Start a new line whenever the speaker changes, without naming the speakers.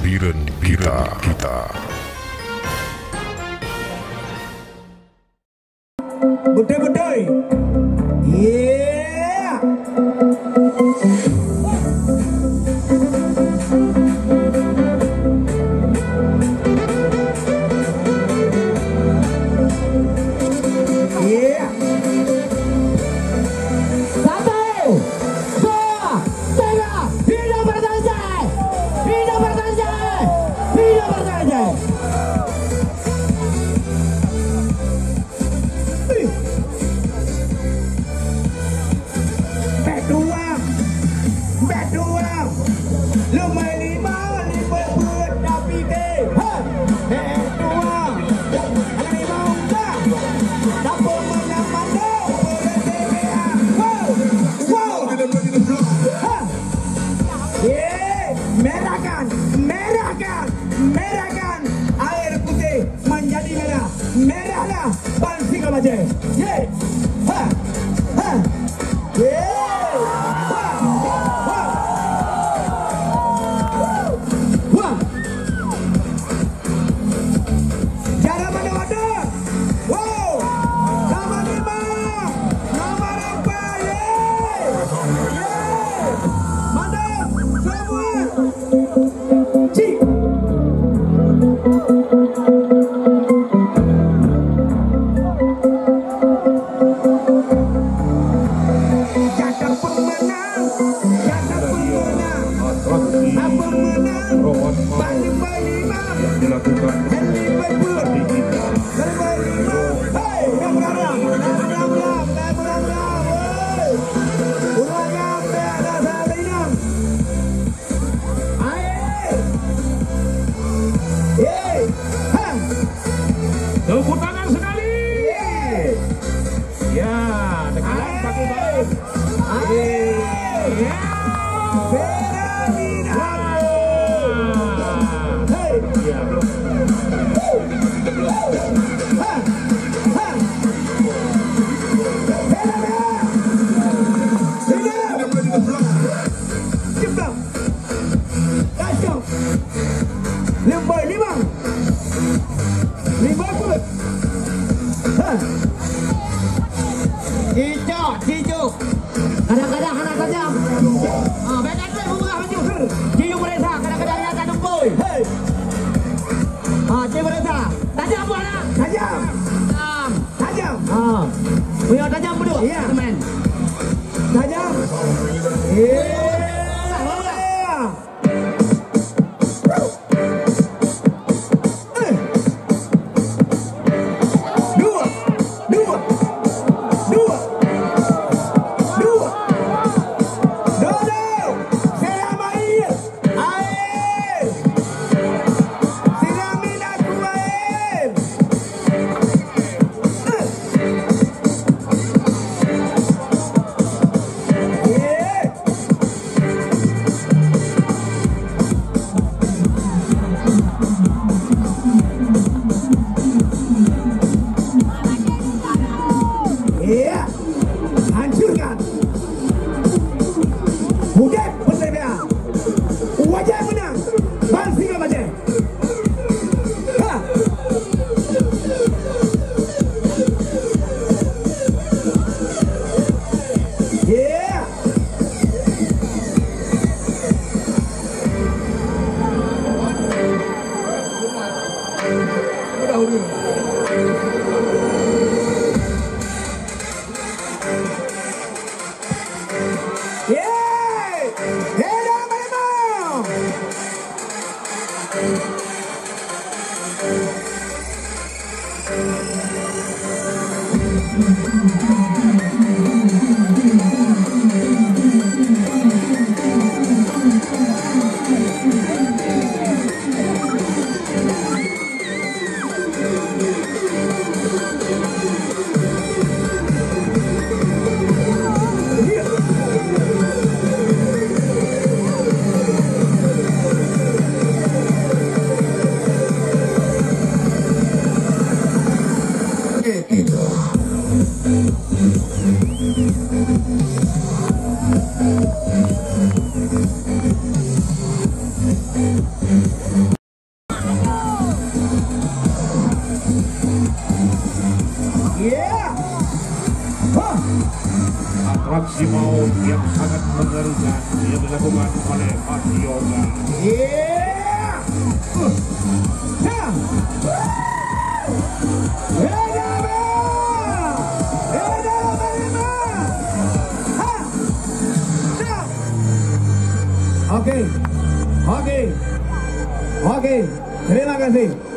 BIREUEN kita.
Betul-betul. Yeah. Yeah. Satu, dua, tiga. Hidup bersanjai. Hidup bersanjai. Hidup bersanjai. Merahkan air putih menjadi merah. Merahlah ban singa baja. Ye. Ha. Ha. Ye. Ha. Ha. Wah. Cara mana-mana. Wow. Nomor 5. Nomor 4. Ye. Ye. Mantap. Semua. Cik.
Tepuk tangan sekali. Ya, tekanan bagus banget. Ya.
Cicu, kadang-kadang anak tajam. Baik aja buka baju. Cicu mereka kadang-kadang yang tak numpui. Hei. Cicu mereka tajam mana? Tajam. Tajam. Punya tajam berdua. Iya. Teman. Tajam. Iya. Iya.
Atraksi maut yang sangat mengerikan yang dilakukan oleh Pak Yoga.
Iya. Oke. Terima kasih.